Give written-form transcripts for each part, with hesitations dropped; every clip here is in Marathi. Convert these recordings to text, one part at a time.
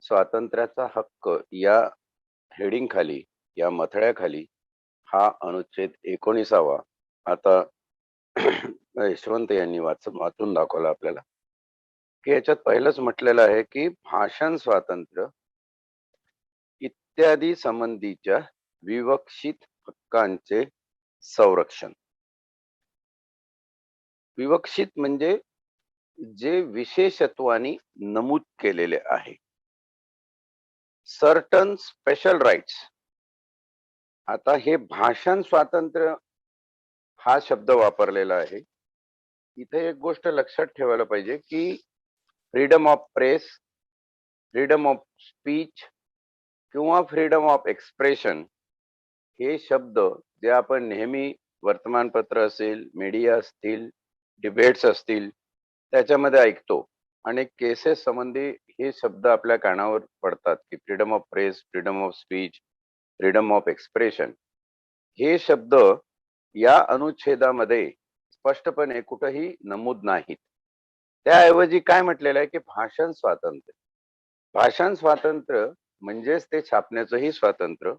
स्वातंत्र्याचा हक्क या हेडिंग खाली, या मथळ्याखाली हा अनुच्छेद 19वा आता यशवंत यांनी वाचून दाखवला आपल्याला, की याच्यात पहिलंच म्हटलेलं आहे की भाषण स्वातंत्र्य इत्यादी संबंधीच्या विवक्षित हक्कांचे संरक्षण. विवक्षित म्हणजे जे विशेषत्वानी नमूद केलेले आहे. Certain special rights. आता हे भाषण स्वातंत्र्य हा शब्द वापरलेला आहे. इथे एक गोष्ट लक्षात ठेवायला पाहिजे की freedom of press, freedom of speech किंवा फ्रीडम ऑफ एक्सप्रेशन हे शब्द जे आपण नेहमी वर्तमानपत्र असेल, मीडिया असतील, डिबेट्स असतील त्याच्यामध्ये ऐकतो. अनेक केसेस संबंधी हे शब्द आपल्या कानावर पडतात की freedom of press, freedom of speech, freedom of expression हे शब्द या अनुच्छेदामध्ये स्पष्टपणे कुठेही नमूद नाहीत. त्याऐवजी काय म्हटलेलं आहे की भाषण स्वातंत्र्य. भाषण स्वातंत्र्य म्हणजेच ते छापण्याचंही स्वातंत्र्य.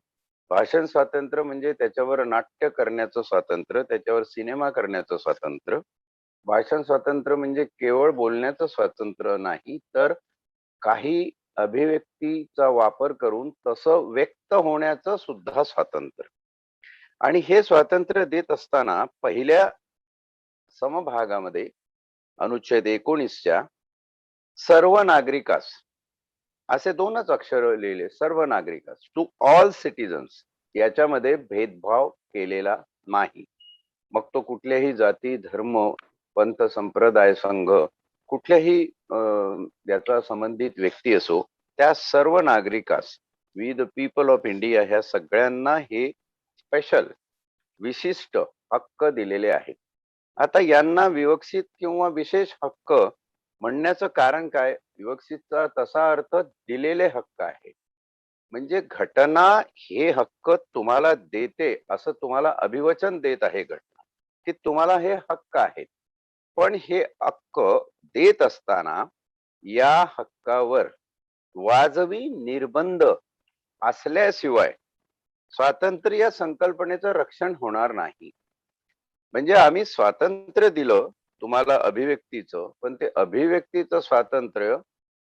भाषण स्वातंत्र्य म्हणजे त्याच्यावर नाट्य करण्याचं स्वातंत्र्य, त्याच्यावर सिनेमा करण्याचं स्वातंत्र्य. भाषण स्वातंत्र्य म्हणजे केवळ बोलण्याचं स्वातंत्र्य नाही, तर काही अभिव्यक्तीचा वापर करून तसं व्यक्त होण्याचं सुद्धा स्वातंत्र्य. आणि हे स्वातंत्र्य देत असताना पहिल्या समभागामध्ये अनुच्छेद 19च्या सर्व नागरिकास, असे दोनच अक्षर लिहिले, सर्व नागरिकास, टू ऑल सिटीजन्स, याच्यामध्ये भेदभाव केलेला नाही. मग तो कुठल्याही जाती, धर्म, पंथ, संप्रदाय, संघ, कुठल्याही याचा संबंधित व्यक्ती असो, त्या सर्व नागरिकास, we the people of India, ह्या सगळ्यांना हे स्पेशल विशिष्ट हक्क दिलेले आहेत. आता यांना विवक्षित किंवा विशेष हक्क म्हणण्याचं कारण काय? विवक्षितचा तसा अर्थ दिलेले हक्क आहे. म्हणजे घटना हे हक्क तुम्हाला देते, असं तुम्हाला अभिवचन देत आहे घटना, की तुम्हाला हे हक्क आहेत. पण हे हक्क देत असताना या हक्कावर वाजवी निर्बंध असल्याशिवाय स्वातंत्र्य संकल्पनेचं रक्षण होणार नाही. म्हणजे आम्ही स्वातंत्र्य दिलं तुम्हाला अभिव्यक्तीचं, पण ते अभिव्यक्तीचं स्वातंत्र्य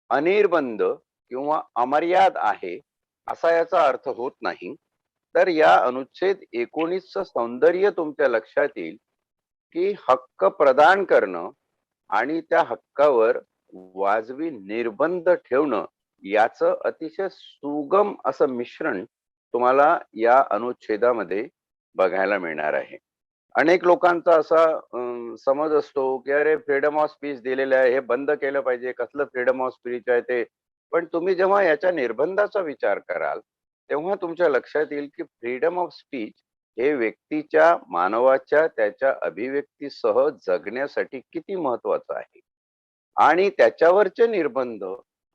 अनिर्बंध किंवा अमर्याद आहे असा याचा अर्थ होत नाही. तर या अनुच्छेद 19चं सौंदर्य तुमच्या लक्षात येईल की हक्क प्रदान करणं आणि त्या हक्कावर वाजवी निर्बंध ठेवणं याचं अतिशय सुगम असं मिश्रण तुम्हाला या अनुच्छेदामध्ये बघायला मिळणार आहे. अनेक लोकांचा असा समज असतो की अरे फ्रीडम ऑफ स्पीच दिलेलं आहे, हे बंद केलं पाहिजे, कसलं फ्रीडम ऑफ स्पीच आहे ते. पण तुम्ही जेव्हा याच्या निर्बंधाचा विचार कराल तेव्हा तुमच्या लक्षात येईल की फ्रीडम ऑफ स्पीच हे व्यक्तीच्या, मानवाच्या, त्याच्या अभिव्यक्तीसह जगण्यासाठी किती महत्वाचं आहे. आणि त्याच्यावरचे निर्बंध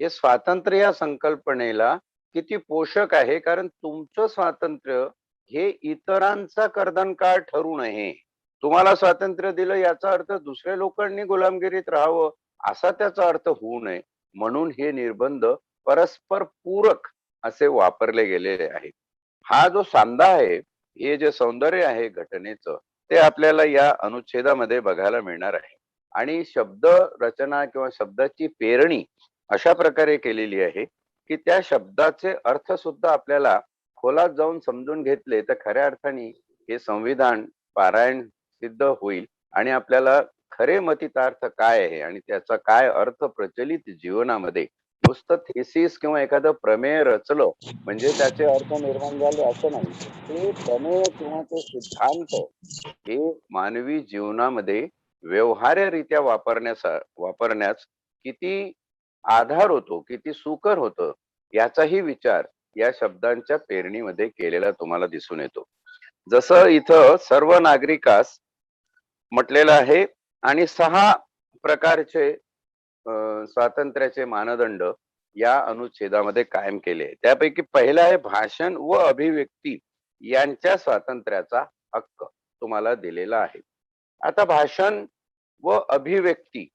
हे स्वातंत्र्य या संकल्पनेला किती पोषक आहे, कारण तुमचं स्वातंत्र्य हे इतरांचा कर्दनकाळ ठरू नये. तुम्हाला स्वातंत्र्य दिलं याचा अर्थ दुसऱ्या लोकांनी गुलामगिरीत राहावं असा त्याचा अर्थ होऊ नये, म्हणून हे निर्बंध परस्पर पूरक असे वापरले गेलेले आहेत. हा जो सांधा आहे, हे जे सौंदर्य आहे घटनेचं, ते आपल्याला या अनुच्छेदामध्ये बघायला मिळणार आहे. आणि शब्द रचना किंवा शब्दाची पेरणी अशा प्रकारे केलेली आहे की त्या शब्दाचे अर्थ सुद्धा आपल्याला खोलात जाऊन समजून घेतले तर खऱ्या अर्थाने हे संविधान पारायण सिद्ध होईल आणि आपल्याला खरे मतितार्थ काय आहे आणि त्याचा काय अर्थ प्रचलित जीवनामध्ये, नुसतं थेसिस किंवा एखादं प्रमेय रचलं म्हणजे त्याचे अर्थ निर्माण झाले असं नाही. ते प्रमेय किंवा ते सिद्धांत हे मानवी जीवनामध्ये व्यवहार्यरित्या वापरण्यास किती आधार होतो, किती सुकर होतं, याचाही विचार या शब्दांच्या पेरणीमध्ये केलेला तुम्हाला दिसून येतो. जसं इथं सर्व नागरिकास म्हटलेलं आहे आणि 6 प्रकारचे स्वातंत्र्याचे मानदंड या अनुच्छेदामध्ये कायम केले. त्यापैकी पहिला आहे भाषण व अभिव्यक्ती यांच्या स्वातंत्र्याचा हक्क तुम्हाला दिलेला आहे. आता भाषण व अभिव्यक्ती,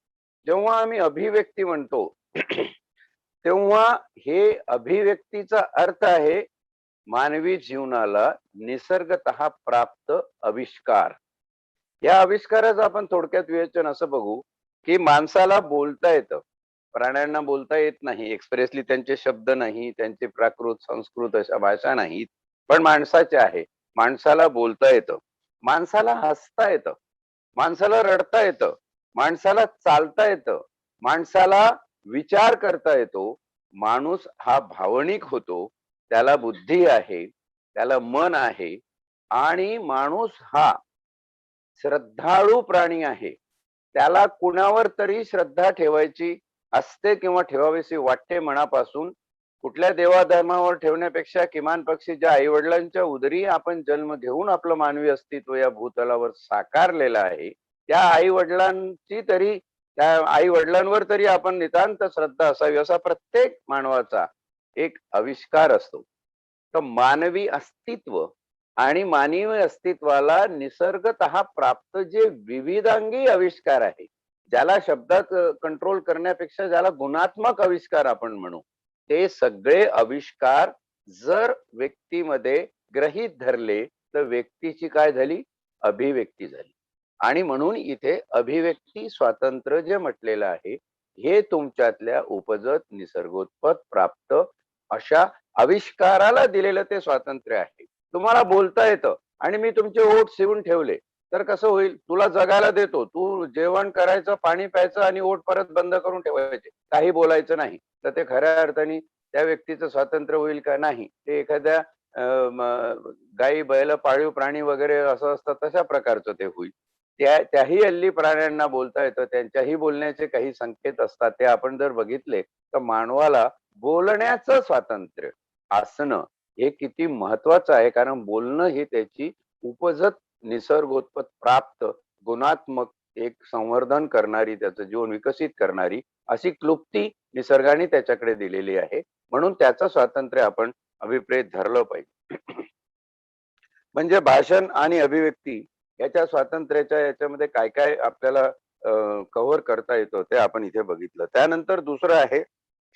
जेव्हा आम्ही अभिव्यक्ती म्हणतो तेव्हा हे अभिव्यक्तीचा अर्थ आहे मानवी जीवनाला निसर्गतः प्राप्त आविष्कार. या आविष्काराचं आपण थोडक्यात विवेचन असं बघू की माणसाला बोलता येतं, प्राण्यांना बोलता येत नाही, एक्सप्रेसली त्यांचे शब्द नाही, त्यांचे प्राकृत संस्कृत अशा भाषा नाहीत, पण माणसाचे आहे. माणसाला बोलता येतं, माणसाला हसता येतं, माणसाला रडता येतं, माणसाला चालता येतं, माणसाला विचार करता येतो. माणूस हा भावनिक होतो, त्याला बुद्धी आहे, त्याला मन आहे, आणि माणूस हा श्रद्धाळू प्राणी आहे. त्याला कुणावर तरी श्रद्धा ठेवायची असते किंवा ठेवावीशी वाटते मनापासून. कुठल्या देवाधर्मावर ठेवण्यापेक्षा किमान पक्षी आई वडिलांच्या उदरी आपण जन्म घेऊन आपलं मानवी अस्तित्व या भूतलावर साकारलेलं आहे, त्या आई वडिलांची तरी, त्या आई वडिलांवर तरी आपण नितांत श्रद्धा असावी, असा प्रत्येक मानवाचा एक आविष्कार असतो. तर मानवी अस्तित्व आणि मानवी अस्तित्वाला निसर्गतः प्राप्त जे विविधांगी आविष्कार आहे, ज्याला शब्दात कंट्रोल करण्यापेक्षा ज्याला गुणात्मक आविष्कार आपण म्हणू, ते सगळे आविष्कार जर व्यक्तीमध्ये गृहीत धरले तर व्यक्तीची काय झाली, अभिव्यक्ती झाली. आणि म्हणून इथे अभिव्यक्ती स्वातंत्र्य जे म्हटलेलं आहे, हे तुमच्यातल्या उपजत निसर्गोत्पत प्राप्त अशा आविष्काराला दिलेलं ते स्वातंत्र्य आहे. तुम्हाला बोलता येतं आणि मी तुमचे ओठ शिवून ठेवले तर कसं होईल, तुला जगायला देतो, तू जेवण करायचं, पाणी प्यायचं आणि ओठ परत बंद करून ठेवायचे, काही बोलायचं नाही, तर ते खऱ्या अर्थाने त्या व्यक्तीचं स्वातंत्र्य होईल का? नाही. ते एखाद्या गाई बैल पाळीव प्राणी वगैरे असं असतं तशा प्रकारचं ते होईल. त्याही हल्ली प्राण्यांना बोलता येतं, त्यांच्याही बोलण्याचे काही संकेत असतात, ते आपण जर बघितले तर मानवाला बोलण्याचं स्वातंत्र्य असणं हे किती महत्वाचं आहे. कारण बोलणं ही त्याची उपजत निसर्गोत्पत प्राप्त गुणात्मक एक संवर्धन करणारी, त्याचं जीवन विकसित करणारी अशी क्लुप्ती निसर्गाने त्याच्याकडे दिलेली आहे. म्हणून त्याचं स्वातंत्र्य आपण अभिप्रेत धरलं पाहिजे. म्हणजे भाषण आणि अभिव्यक्ती याच्या स्वातंत्र्याच्या याच्यामध्ये काय काय आपल्याला कव्हर करता येतं ते आपण इथे बघितलं. त्यानंतर दुसरं आहे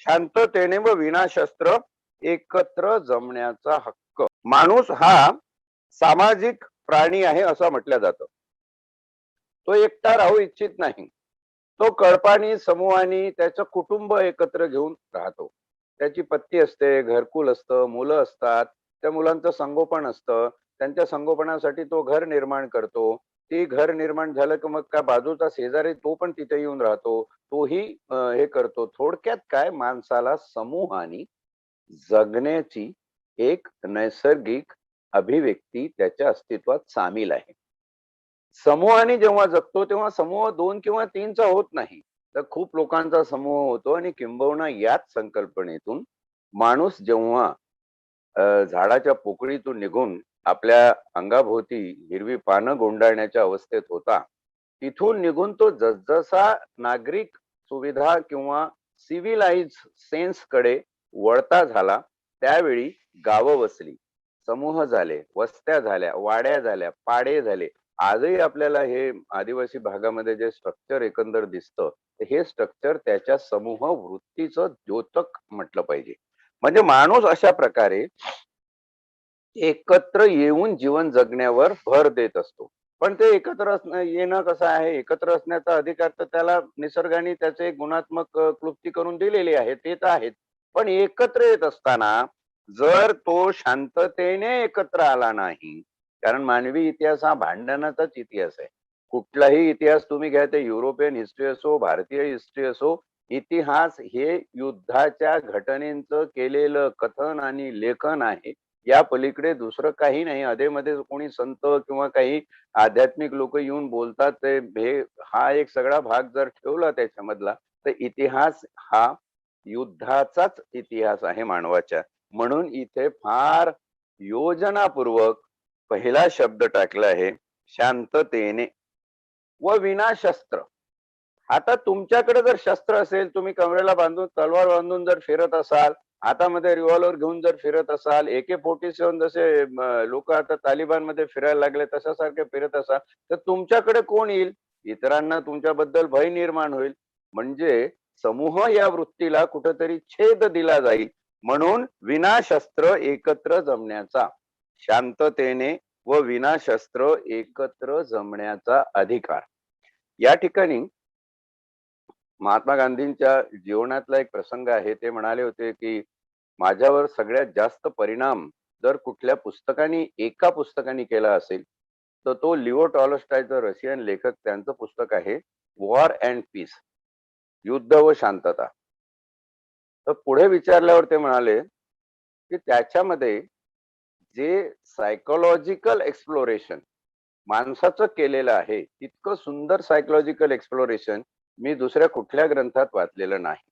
शांततेने व विनाशस्त्र एकत्र जमण्याचा हक्क. माणूस हा सामाजिक प्राणी आहे असं म्हटलं जातं. तो एकटा राहू इच्छित नाही. तो कळपानी समूहानी त्याचं कुटुंब एकत्र घेऊन राहतो. त्याची पत्नी असते, घरकुल असतं, मुलं असतात, त्या मुलांचं संगोपन असतं, त्यांच्या संगोपनासाठी तो घर निर्माण करतो. ती घर निर्माण झालं की मग काय बाजूचा शेजारी तो पण तिथे येऊन राहतो, तोही हे करतो. थोडक्यात काय, माणसाला समूहानी जगण्याची एक नैसर्गिक अभिव्यक्ती त्याच्या अस्तित्वात सामील आहे. समूहाने जेव्हा जगतो तेव्हा समूह 2 किंवा 3चा होत नाही, तर खूप लोकांचा समूह होतो. आणि किंबहुना याच संकल्पनेतून माणूस जेव्हा झाडाच्या पोकळीतून निघून आपल्या अंगाभोवती हिरवी पानं गुंडाळण्याच्या अवस्थेत होता, तिथून निघून तो जसजसा नागरिक सुविधा किंवा सिव्हिलाइज सेन्स कडे वळता झाला, त्यावेळी गावं वसली, समूह झाले, वस्त्या झाल्या, वाड्या झाल्या, पाडे झाले. आजही आपल्याला हे आदिवासी भागामध्ये जे स्ट्रक्चर एकंदर दिसतं, हे स्ट्रक्चर त्याच्या समूह वृत्तीचं द्योतक म्हटलं पाहिजे. म्हणजे माणूस अशा प्रकारे एकत्र येऊन जीवन जगण्यावर भर देत असतो. पण ते एकत्र येणं कसं आहे, एकत्र असण्याचा अधिकार तर त्याला निसर्गाने त्याचे गुणात्मक क्लुप्ती करून दिलेली आहे, ते तर आहेत. पण एकत्र येत असताना जर तो शांततेने एकत्र आला नाही, कारण मानवी इतिहास हा भांडणाचाच इतिहास आहे. कुठलाही इतिहास तुम्ही घ्या, ते युरोपियन हिस्ट्री असो, भारतीय हिस्ट्री असो, इतिहास हे युद्धाच्या घटनेचं केलेलं कथन आणि लेखन आहे. या पलीकडे दुसरं काही नाही. अधेमध्ये कोणी संत किंवा काही आध्यात्मिक लोक येऊन बोलतात, ते हे हा एक सगळा भाग जर ठेवला त्याच्यामधला, तर इतिहास हा युद्धाचाच इतिहास आहे मानवाच्या. म्हणून इथे फार योजनापूर्वक पहिला शब्द टाकला आहे, शांततेने व विनाशस्त्र. आता तुमच्याकडे जर शस्त्र असेल, तुम्ही कमरेला बांधून तलवार बांधून जर फिरत असाल, हातामध्ये रिव्हॉल्वर घेऊन जर फिरत असाल, AK-47 जसे लोक आता तालिबान मध्ये फिरायला लागले तशासारखे फिरत असाल, तर तुमच्याकडे कोण येईल? इतरांना तुमच्याबद्दल भय निर्माण होईल. म्हणजे समूह या वृत्तीला कुठेतरी छेद दिला जाईल, म्हणून विनाशस्त्र एकत्र जमण्याचा, शांततेने व विनाशस्त्र एकत्र जमण्याचा अधिकार. या ठिकाणी महात्मा गांधींच्या जीवनातला एक प्रसंग आहे. ते म्हणाले होते की माझ्यावर सगळ्यात जास्त परिणाम जर कुठल्या पुस्तकाने, एका पुस्तकाने केला असेल तर तो लिओ टॉलस्टॉयचं, रशियन लेखक, त्यांचं पुस्तक आहे वॉर अँड पीस, युद्ध व शांतता. तर पुढे विचारल्यावर ते म्हणाले की त्याच्यामध्ये जे सायकोलॉजिकल एक्सप्लोरेशन माणसाचं केलेलं आहे, इतकं सुंदर सायकोलॉजिकल एक्सप्लोरेशन मी दुसऱ्या कुठल्या ग्रंथात वाचलेलं नाही.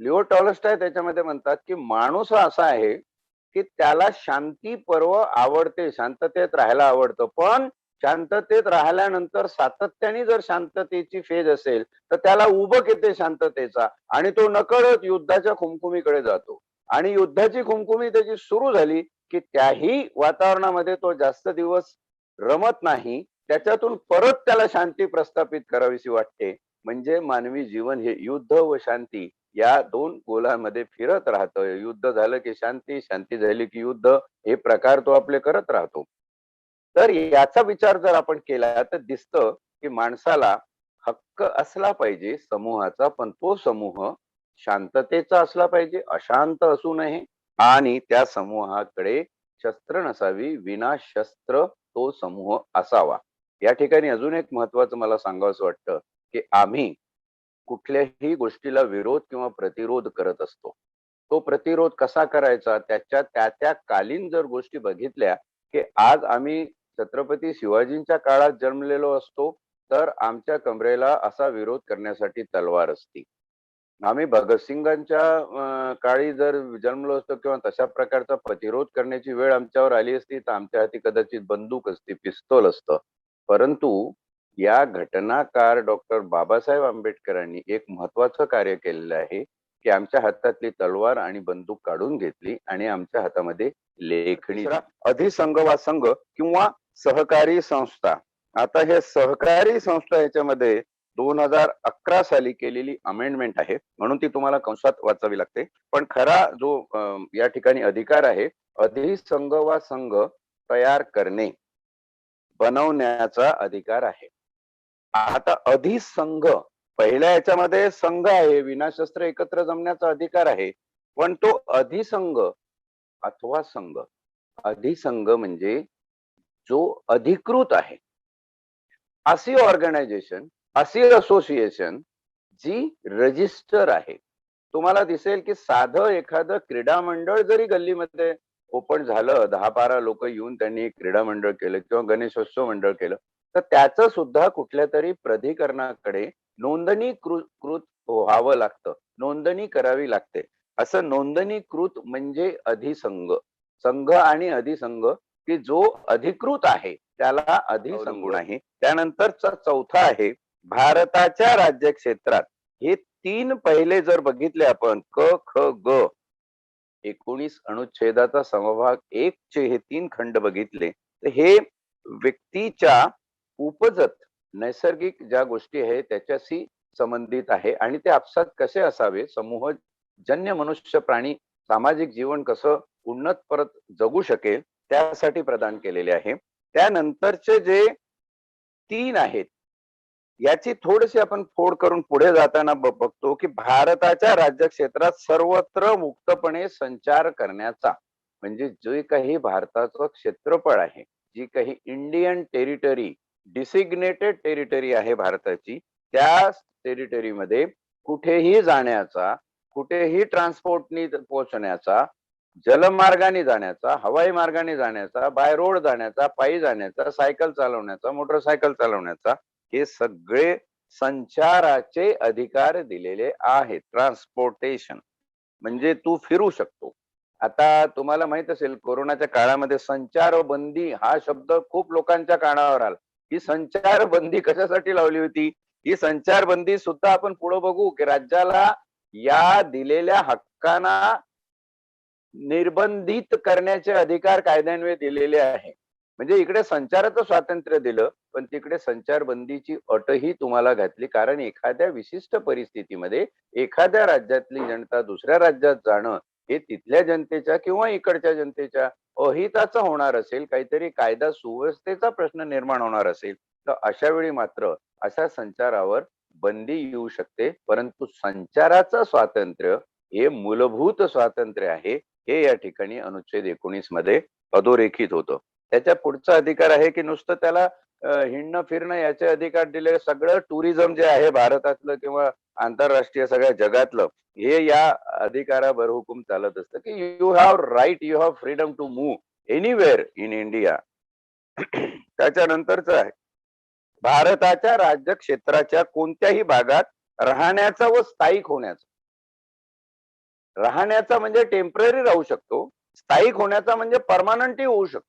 लिओ टॉलस्टॉय त्याच्यामध्ये म्हणतात की माणूस हा असा आहे की त्याला शांती पर्व आवडते, शांततेत राहायला आवडतं, पण शांततेत राहिल्यानंतर सातत्याने जर शांततेची फेज असेल तर त्याला उबक येते शांततेचा आणि तो नकळत युद्धाच्या खुमखुमीकडे जातो. आणि युद्धाची खुमखुमी त्याची सुरू झाली की त्याही वातावरणामध्ये तो जास्त दिवस रमत नाही, त्याच्यातून परत त्याला शांती प्रस्थापित करावीशी वाटते. म्हणजे मानवी जीवन हे युद्ध व शांती या दोन गोलांमध्ये फिरत राहतं. युद्ध झालं की शांती, शांती झाली की युद्ध, हे प्रकार तो आपले करत राहतो. तर याचा विचार जर आपण केला तर दिसतं की माणसाला हक्क असला पाहिजे समूहाचा, पण तो समूह शांततेचा असला पाहिजे, अशांत असू नये. आणि त्या समूहाकडे शस्त्र नसावी, विना शस्त्र तो समूह असावा. या ठिकाणी अजून एक महत्वाचं मला सांगावंसं वाटतं की आम्ही कुठल्याही गोष्टीला विरोध किंवा प्रतिरोध करत असतो. तो प्रतिरोध कसा करायचा, त्याच्या त्या कालीन जर गोष्टी बघितल्या की आज आम्ही छत्रपती शिवाजींच्या काळात जन्मलेलो असतो तर आमच्या कमरेला असा विरोध करण्यासाठी तलवार असती. आम्ही भगतसिंगांच्या काळी जर जन्मलो असतो किंवा तशा प्रकारचा प्रतिरोध करण्याची वेळ आमच्यावर आली असती तर आमच्या हाती कदाचित बंदूक असती, पिस्तूल असतं. परंतु या घटनाकार डॉक्टर बाबासाहेब आंबेडकरांनी एक महत्वाचं कार्य केलेलं आहे की आमच्या हातातली तलवार आणि बंदूक काढून घेतली आणि आमच्या हातामध्ये लेखणी. अधिसंघ वा संघ किंवा सहकारी संस्था. आता हे सहकारी संस्था याच्यामध्ये 2011 साली केलेली अमेंडमेंट आहे, म्हणून ती तुम्हाला कंसात वाचावी लागते. पण खरा जो या ठिकाणी अधिकार आहे, अधिसंघ वा संघ तयार करणे, बनवण्याचा अधिकार आहे. आता अधिसंघ, पहिल्या याच्यामध्ये संघ आहे, विनाशस्त्र एकत्र जमण्याचा अधिकार आहे, पण तो अधिसंघ अथवा संघ, अधिसंघ म्हणजे जो अधिकृत आहे, अशी ऑर्गनायझेशन, अशी असोसिएशन जी रजिस्टर आहे. तुम्हाला दिसेल की साधं एखादं क्रीडा मंडळ जरी गल्लीमध्ये ओपन झालं, 10-12 लोक येऊन त्यांनी क्रीडा मंडळ केलं किंवा गणेशोत्सव मंडळ केलं, तर त्याचं सुद्धा कुठल्या तरी प्राधिकरणाकडे नोंदणीकृत व्हावं लागतं, नोंदणी करावी लागते. असं नोंदणीकृत म्हणजे अधिसंघ. संघ आणि अधिसंघ की जो अधिकृत आहे त्याला अधिसंघ आहे. त्यानंतरचा चौथा आहे भारताच्या राज्य क्षेत्रात. हे 3 पहिले जर बघितले आपण, क ख ग, 19 अनुच्छेदाचा समभाग 1 चे हे 3 खंड बघितले तर हे व्यक्तीच्या उपजत नैसर्गिक ज्या गोष्टी आहेत त्याच्याशी संबंधित आहे आणि ते आपसात कसे असावे, समूह जन्य मनुष्य प्राणी सामाजिक जीवन कसं उन्नत परत जगू शकेल त्यासाठी प्रदान केलेले आहे. त्यानंतरचे जे 3 आहेत याची थोडीशी आपण फोड करून पुढे जाताना बघतो की भारताच्या राज्य क्षेत्रात सर्वत्र मुक्तपणे संचार करण्याचा, म्हणजे जे काही भारताचं क्षेत्रफळ आहे, जी काही इंडियन टेरिटरी, डिसिग्नेटेड टेरिटरी आहे भारताची, त्या टेरिटरीमध्ये कुठेही जाण्याचा, कुठेही ट्रान्सपोर्टनी पोहोचण्याचा, जलमार्गाने जाण्याचा, हवाई मार्गाने जाण्याचा, बाय रोड जाण्याचा, पायी जाण्याचा, सायकल चालवण्याचा, मोटरसायकल चालवण्याचा, हे सगळे संचाराचे अधिकार दिलेले आहेत. ट्रान्सपोर्टेशन म्हणजे तू फिरू शकतो. आता तुम्हाला माहित असेल कोरोनाच्या काळामध्ये संचारबंदी हा शब्द खूप लोकांच्या कानावर आला. ही संचारबंदी कशासाठी लावली होती? ही संचारबंदी सुद्धा आपण पुढे बघू की राज्याला या दिलेल्या हक्कांना निर्बंधित करण्याचे अधिकार कायद्यान्वये दिलेले आहे. म्हणजे इकडे संचाराचं स्वातंत्र्य दिलं, पण तिकडे संचारबंदीची अटही तुम्हाला घातली. कारण एखाद्या विशिष्ट परिस्थितीमध्ये एखाद्या राज्यातली जनता दुसऱ्या राज्यात जाणं हे तिथल्या जनतेच्या किंवा इकडच्या जनतेच्या अहिताचं होणार असेल, काहीतरी कायदा सुव्यवस्थेचा प्रश्न निर्माण होणार असेल, तर अशा वेळी मात्र अशा संचारावर बंदी येऊ शकते. परंतु संचाराचं स्वातंत्र्य हे मूलभूत स्वातंत्र्य आहे, हे या ठिकाणी अनुच्छेद 19 मध्ये अधोरेखित होतं. त्याच्या पुढचा अधिकार आहे की नुसतं त्याला हिंडणं फिरणं याचे अधिकार दिले. सगळं टुरिझम जे आहे भारतातलं किंवा आंतरराष्ट्रीय सगळ्या जगातलं, हे या अधिकारावर हुकूम चालत असतं की you have right, you have freedom to move anywhere in India. त्याच्यानंतरच आहे भारताच्या राज्य क्षेत्राच्या कोणत्याही भागात राहण्याचा व स्थायिक होण्याचा. राहण्याचा म्हणजे टेम्पररी राहू शकतो, स्थायिक होण्याचा म्हणजे परमानंटही होऊ शकतो.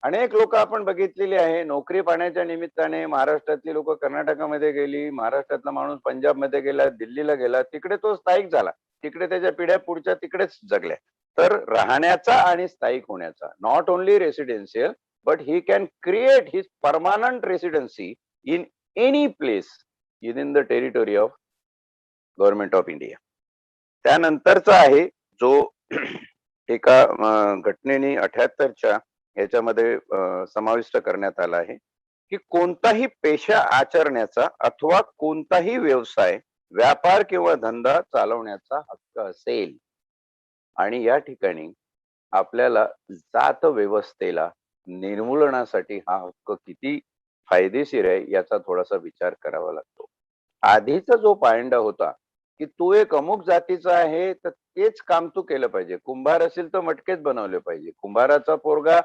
अनेक लोक आपण बघितलेली आहे, नोकरी पाण्याच्या निमित्ताने महाराष्ट्रातली लोक कर्नाटकामध्ये गेली, महाराष्ट्रातला माणूस पंजाबमध्ये गेला, दिल्लीला गेला, तिकडे तो स्थायिक झाला, तिकडे त्याच्या पिढ्या पुढच्या तिकडेच जगल्या. तर राहण्याचा आणि स्थायिक होण्याचा, not only residential, but he can create his permanent residency in any place within the territory of government of India. त्यानंतरचा आहे जो एका घटनेने 78च्या याच्यामध्ये समाविष्ट करण्यात आला आहे की कोणताही पेशा आचरण्याचा अथवा कोणताही व्यवसाय, व्यापार किंवा धंदा चालवण्याचा हक्क असेल. आणि या ठिकाणी आपल्याला जात व्यवस्थेला निर्मूलनासाठी हा हक्क किती फायदेशीर आहे याचा थोडासा विचार करावा लागतो. आधीचा जो पायंडा होता की तू एक अमुक जातीचा आहे तर तेच काम तू केलं पाहिजे. कुंभार असेल तर मटकेच बनवले पाहिजे. कुंभाराचा पोरगा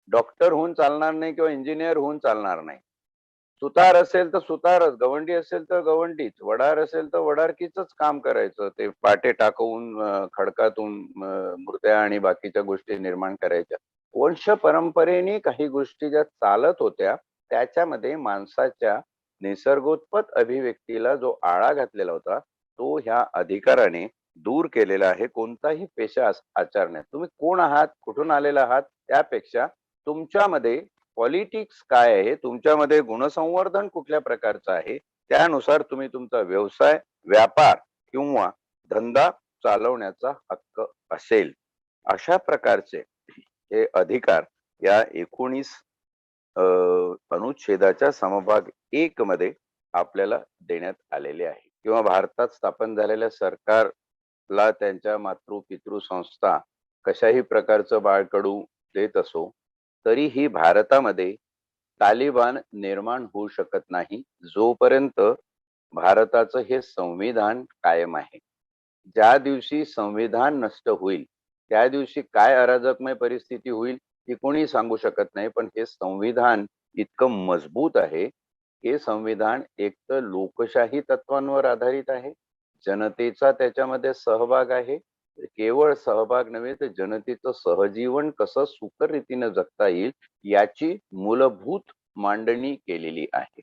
डॉक्टर होऊन चालणार नाही किंवा इंजिनियर होऊन चालणार नाही. सुतार असेल तर सुतारच, गवंडी असेल तर गवंडीच, वडार असेल तर वडारकीच काम करायचं. ते पाटे टाकवून खडकातून मूर्त्या आणि बाकीच्या गोष्टी निर्माण करायच्या. वंश परंपरेने काही गोष्टी ज्या चालत होत्या त्याच्यामध्ये माणसाच्या निसर्गोत्पत अभिव्यक्तीला जो आळा घातलेला होता तो ह्या अधिकाराने दूर केलेला आहे. कोणताही पेशा आचरण्यात, तुम्ही कोण आहात, कुठून आलेला आहात, त्यापेक्षा तुमच्यामध्ये पॉलिटिक्स काय आहे, तुमच्यामध्ये गुणसंवर्धन कुठल्या प्रकारचं आहे, त्यानुसार तुम्ही तुमचा व्यवसाय, व्यापार किंवा धंदा चालवण्याचा हक्क असेल. अशा प्रकारचे हे अधिकार या 19 अनुच्छेदाच्या समभाग 1 मध्ये आपल्याला देण्यात आलेले आहे. किंवा भारतात स्थापन झालेल्या सरकारला त्यांच्या मातृ पितृ संस्था कशाही प्रकारचं बाळकडू देत असो तरीही भारतामध्ये तालिबान निर्माण होऊ शकत नाही जोपर्यंत भारताचं हे संविधान कायम आहे. ज्या दिवशी संविधान नष्ट होईल त्या दिवशी काय अराजकमय परिस्थिती होईल ही कोणी सांगू शकत नाही. पण हे संविधान इतकं मजबूत आहे. हे संविधान एक तर लोकशाही तत्वांवर आधारित आहे, जनतेचा त्याच्यामध्ये सहभाग आहे. केवळ सहभाग नव्हे तर जनतेचं सहजीवन कसं सुकर रीतीने जगता येईल याची मूलभूत मांडणी केलेली आहे.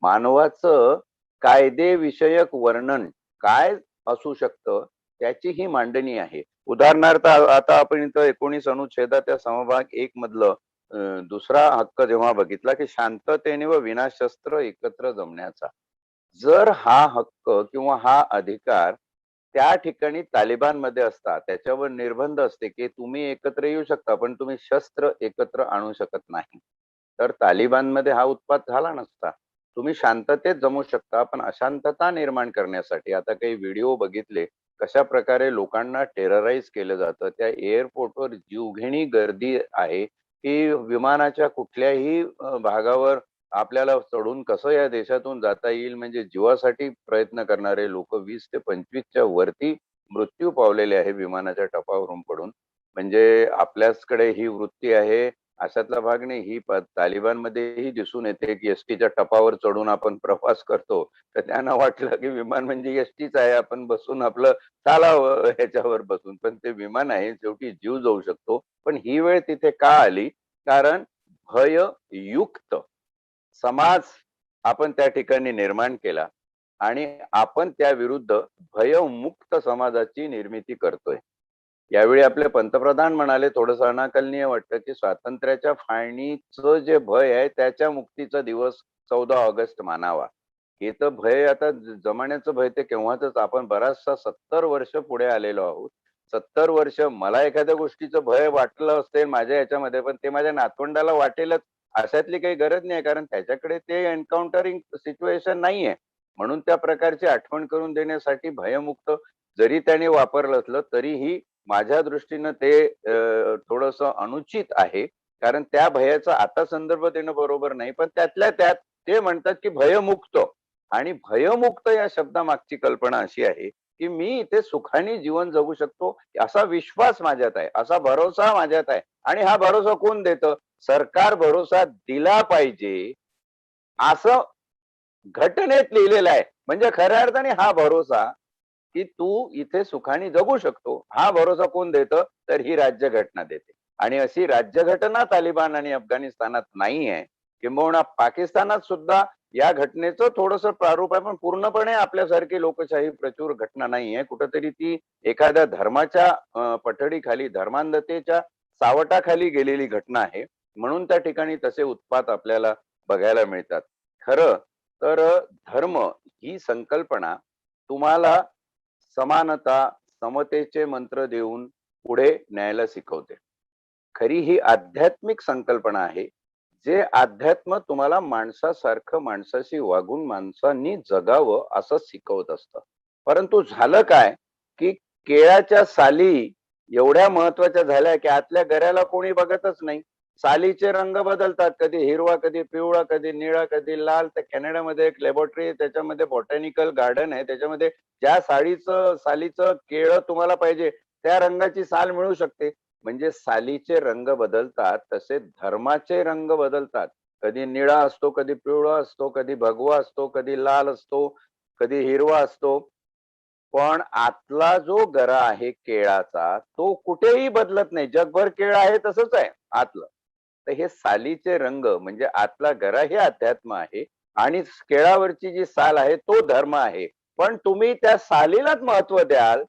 मानवाचं कायदेविषयक वर्णन काय असू शकतं त्याची ही मांडणी आहे. उदाहरणार्थ आता आपण इथं 19 अनुच्छेदाच्या समभाग 1 मधलं दुसरा हक्क जेव्हा बघितला की शांततेने व विनाशस्त्र एकत्र जमण्याचा, जर हा हक्क किंवा हा अधिकार त्या ठिकाणी तालिबान मध्ये असता, त्याच्यावर निर्बंध असते की तुम्ही एकत्र येऊ शकता पण तुम्ही शस्त्र एकत्र आणू शकत नाही, तर तालिबान मध्ये हा उत्पात झाला नसता. तुम्ही शांततेत जमू शकता पण अशांतता निर्माण करण्यासाठी आता काही व्हिडिओ बघितले कशा प्रकारे लोकांना टेरराईज केलं जातं. त्या एअरपोर्टवर जीवघेणी गर्दी आहे की विमानाच्या कुठल्याही भागावर आपल्याला चढून कसं या देशातून जाता येईल म्हणजे जीवासाठी प्रयत्न करणारे लोक 20 ते 25च्या वरती मृत्यू पावलेले आहे विमानाच्या टपावरून पडून. म्हणजे आपल्याचकडे ही वृत्ती आहे अशातला भाग नाही. ही तालिबान मध्येही दिसून येते की एसटीच्या टपावर चढून आपण प्रवास करतो तर त्यांना वाटलं की विमान म्हणजे एसटीच आहे, आपण बसून आपलं चालावं ह्याच्यावर बसून, पण ते विमान आहे, शेवटी जीव जाऊ शकतो. पण ही वेळ तिथे का आली? कारण भययुक्त समाज आपण त्या ठिकाणी निर्माण केला आणि आपण त्या विरुद्ध भयमुक्त समाजाची निर्मिती करतोय. यावेळी आपले पंतप्रधान म्हणाले, थोडंसं अनाकलनीय वाटतं, की स्वातंत्र्याच्या फाळणीचं जे भय आहे त्याच्या मुक्तीचा दिवस 14 ऑगस्ट मानावा. हे तर भय आता जमान्याचं भय ते केव्हाच. आपण बराचसा 70 वर्ष पुढे आलेलो आहोत. 70 वर्ष मला एखाद्या गोष्टीचं भय वाटलं असेल माझ्या याच्यामध्ये, पण ते माझ्या नातवंडाला वाटेलच अशातली काही गरज नाही, कारण त्याच्याकडे ते एन्काउंटरिंग सिच्युएशन नाहीये. म्हणून त्या प्रकारची आठवण करून देण्यासाठी भयमुक्त जरी त्याने वापरलं असलं तरीही माझ्या दृष्टीनं ते थोडंसं अनुचित आहे. कारण त्या भयाचा आता संदर्भ देणं बरोबर नाही. पण त्यातल्या त्यात ते म्हणतात की भयमुक्त, आणि भयमुक्त या शब्दामागची कल्पना अशी आहे की मी इथे सुखाने जीवन जगू शकतो, असा विश्वास माझ्यात आहे, असा भरोसा माझ्यात आहे. आणि हा भरोसा कोण देतं? सरकार भरोसा दिला पाहिजे असं घटनेत लिहिलेलं आहे. म्हणजे खऱ्या अर्थाने हा भरोसा की तू इथे सुखाने जगू शकतो, हा भरोसा कोण देतं? तर ही राज्यघटना देते. आणि अशी राज्यघटना तालिबान आणि अफगाणिस्तानात नाही आहे. किंबहुना पाकिस्तानात सुद्धा या घटनेचं थोडंसं प्रारूप आहे, पण पूर्णपणे आपल्यासारखी लोकशाही प्रचूर घटना नाही आहे. कुठंतरी ती एखाद्या धर्माच्या पठडीखाली, धर्मांधतेच्या सावटाखाली गेलेली घटना आहे. म्हणून त्या ठिकाणी तसे उत्पात आपल्याला बघायला मिळतात. खरं तर धर्म ही संकल्पना तुम्हाला समानता, समतेचे मंत्र देऊन पुढे न्यायला शिकवते. खरी ही आध्यात्मिक संकल्पना आहे. जे अध्यात्म तुम्हाला माणसासारखं माणसाशी वागून माणसांनी जगावं असं शिकवत असतं. परंतु झालं काय, की केळाच्या साली एवढ्या महत्वाच्या झाल्या की आतल्या गऱ्याला कोणी बघतच नाही. सालीचे रंग बदलतात, कधी हिरवा, कधी पिवळा, कधी निळा, कधी लाल. तर कॅनडामध्ये एक लॅबोरेटरी आहे, त्याच्यामध्ये बॉटॅनिकल गार्डन आहे. त्याच्यामध्ये ज्या सालीचं केळं तुम्हाला पाहिजे त्या रंगाची साल मिळू शकते. म्हणजे सालीचे रंग बदलतात तसे धर्माचे रंग बदलतात. कधी निळा असतो, कधी पिवळा असतो, कधी भगवा असतो, कधी लाल असतो, कधी हिरवा असतो. पण आतला जो गरा आहे केळाचा तो कुठेही बदलत नाही. जगभर केळ आहे तसंच आहे आतलं. तर हे सालीचे रंग म्हणजे आतला गरा हे अध्यात्म आहे, आणि केळावरची जी साल आहे तो धर्म आहे. पण तुम्ही त्या सालीलाच महत्व द्याल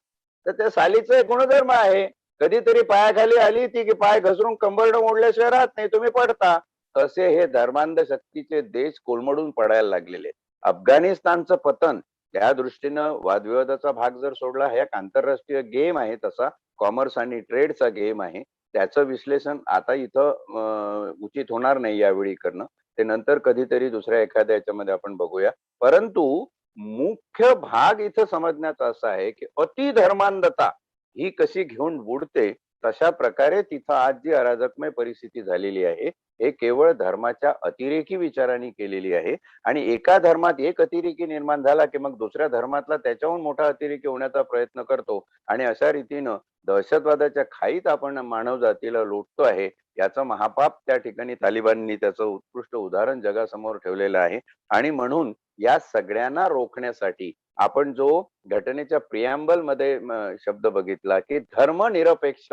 तर त्या सालीचं एक गुणधर्म आहे. कधीतरी पायाखाली आली ती की पाय घसरून कंबरडं मोडल्याशिवाय राहत नाही, तुम्ही पडता. तसे हे धर्मांध शक्तीचे देश कोलमडून पडायला लागलेले. अफगाणिस्तानचं पतन त्या दृष्टीनं वादविवादाचा भाग जर सोडला, हा एक आंतरराष्ट्रीय गेम आहे, तसा कॉमर्स आणि ट्रेडचा गेम आहे. त्याचं विश्लेषण आता इथं उचित होणार नाही यावेळी करणं. ते नंतर कधीतरी दुसऱ्या एखाद्या याच्यामध्ये आपण बघूया. परंतु मुख्य भाग इथं समजण्याचा असा आहे की अति धर्मांधता ही कशी घेऊन बुडते, तशा प्रकारे तिथं आज जी अराजकमय परिस्थिती झालेली आहे हे केवळ धर्माच्या अतिरेकी विचारांनी केलेली आहे. आणि एका धर्मात एक अतिरेकी निर्माण झाला की मग दुसऱ्या धर्मातला त्याच्याहून मोठा अतिरेकी होण्याचा प्रयत्न करतो, आणि अशा रीतीनं दहशतवादाच्या खाईत आपण मानव जातीला लोटतो आहे. याचं महापाप त्या ठिकाणी तालिबाननी त्याचं उत्कृष्ट उदाहरण जगासमोर ठेवलेलं आहे. आणि म्हणून या सगळ्यांना रोखण्यासाठी आपण जो घटनेच्या प्रियांबल मध्ये शब्द बघितला की धर्मनिरपेक्ष